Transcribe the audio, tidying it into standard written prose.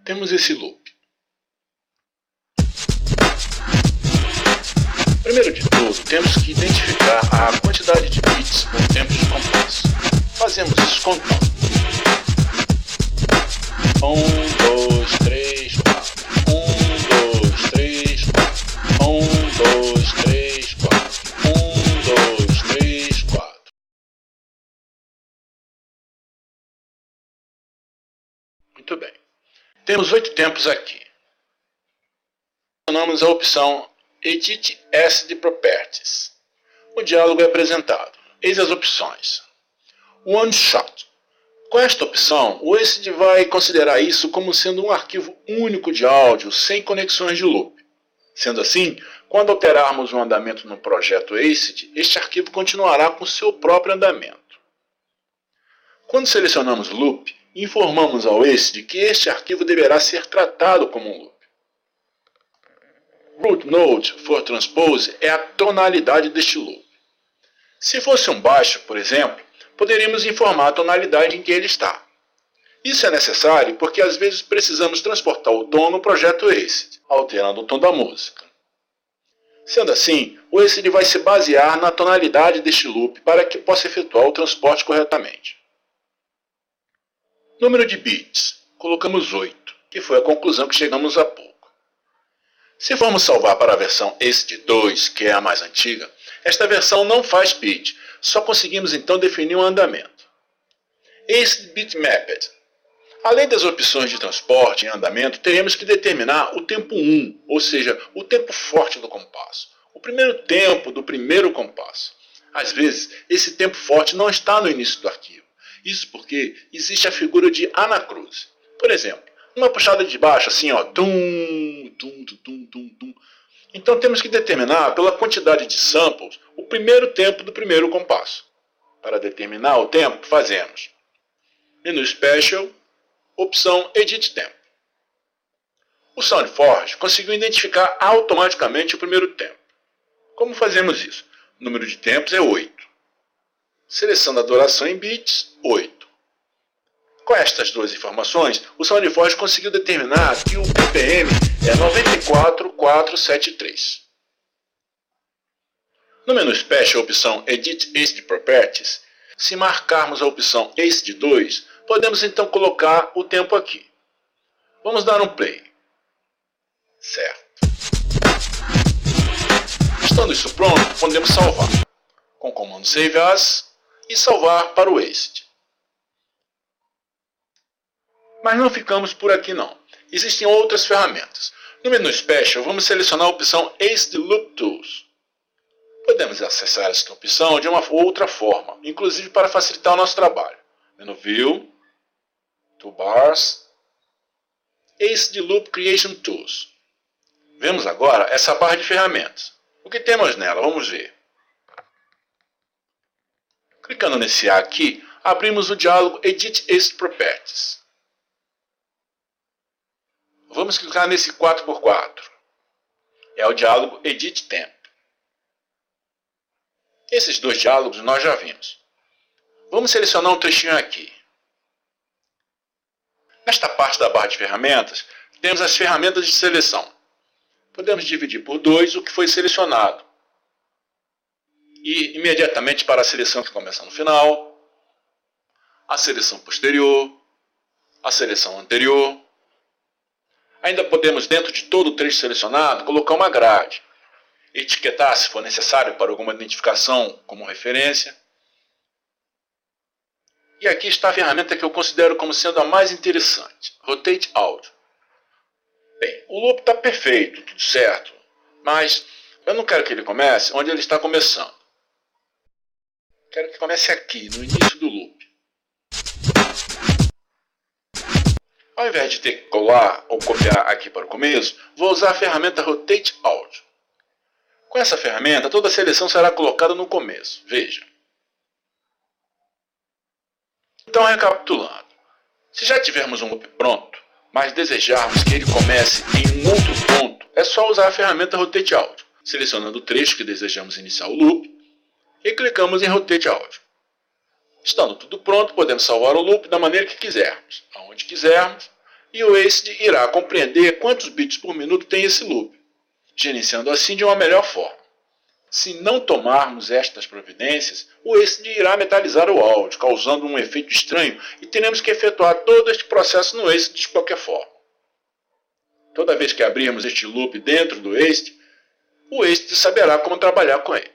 temos esse loop. Primeiro de tudo, temos que identificar a quantidade de bits por tempo de compasso. Fazemos isso contando. 1, 2, 3, 4. 1, 2, 3, 4. 1, 2, 3, 4. 1, 2, 3, 4. Muito bem. Temos 8 tempos aqui. Selecionamos a opção Edit SD Properties. O diálogo é apresentado. Eis as opções. One Shot. Com esta opção, o ACID vai considerar isso como sendo um arquivo único de áudio sem conexões de loop. Sendo assim, quando alterarmos o andamento no projeto ACID, este arquivo continuará com seu próprio andamento. Quando selecionamos Loop, informamos ao ACID que este arquivo deverá ser tratado como um loop. Root Note for Transpose é a tonalidade deste loop. Se fosse um baixo, por exemplo, poderíamos informar a tonalidade em que ele está. Isso é necessário porque às vezes precisamos transportar o tom no projeto ACID, alterando o tom da música. Sendo assim, o ACID vai se basear na tonalidade deste loop para que possa efetuar o transporte corretamente. Número de bits. Colocamos 8, que foi a conclusão que chegamos há pouco. Se formos salvar para a versão ACID 2, que é a mais antiga, esta versão não faz bit, só conseguimos então definir um andamento. ACID Bitmapped. Além das opções de transporte e andamento, teremos que determinar o tempo 1, ou seja, o tempo forte do compasso, o primeiro tempo do primeiro compasso. Às vezes, esse tempo forte não está no início do arquivo. Isso porque existe a figura de anacruse. Por exemplo, uma puxada de baixo, assim, ó, tum, tum, tum, tum, tum, tum. Então temos que determinar pela quantidade de samples o primeiro tempo do primeiro compasso. Para determinar o tempo, fazemos Menu Special, opção Edit Tempo. O SoundForge conseguiu identificar automaticamente o primeiro tempo. Como fazemos isso? O número de tempos é 8. Seleção da duração em bits, 8. Com estas duas informações, o SoundForge conseguiu determinar que o BPM é 94473. No menu Special, opção Edit ACID Properties, se marcarmos a opção ACID 2, podemos então colocar o tempo aqui. Vamos dar um play. Certo. Estando isso pronto, podemos salvar. Com o comando Save As e salvar para o ACID. Mas não ficamos por aqui não. Existem outras ferramentas. No menu Special, vamos selecionar a opção ACID Loop Tools. Podemos acessar esta opção de uma outra forma, inclusive para facilitar o nosso trabalho. Menu View, Toolbars, ACID Loop Creation Tools. Vemos agora essa barra de ferramentas. O que temos nela? Vamos ver. Clicando nesse A aqui, abrimos o diálogo Edit ACID Properties. Vamos clicar nesse 4x4. É o diálogo Edit Temp. Esses dois diálogos nós já vimos. Vamos selecionar um trechinho aqui. Nesta parte da barra de ferramentas, temos as ferramentas de seleção. Podemos dividir por 2 o que foi selecionado. E imediatamente para a seleção que começa no final, a seleção posterior, a seleção anterior. Ainda podemos, dentro de todo o trecho selecionado, colocar uma grade. Etiquetar se for necessário para alguma identificação como referência. E aqui está a ferramenta que eu considero como sendo a mais interessante, Rotate Audio. Bem, o loop está perfeito, tudo certo, mas eu não quero que ele comece onde ele está começando. Quero que comece aqui, no início do loop. Ao invés de ter que colar ou copiar aqui para o começo, vou usar a ferramenta Rotate Audio. Com essa ferramenta, toda a seleção será colocada no começo. Veja. Então, recapitulando. Se já tivermos um loop pronto, mas desejarmos que ele comece em um outro ponto, é só usar a ferramenta Rotate Audio, selecionando o trecho que desejamos iniciar o loop e clicamos em Rotate Audio. Estando tudo pronto, podemos salvar o loop da maneira que quisermos, aonde quisermos, e o ACID irá compreender quantos bits por minuto tem esse loop, gerenciando assim de uma melhor forma. Se não tomarmos estas providências, o ACID irá metalizar o áudio, causando um efeito estranho, e teremos que efetuar todo este processo no ACID de qualquer forma. Toda vez que abrirmos este loop dentro do ACID, o ACID saberá como trabalhar com ele.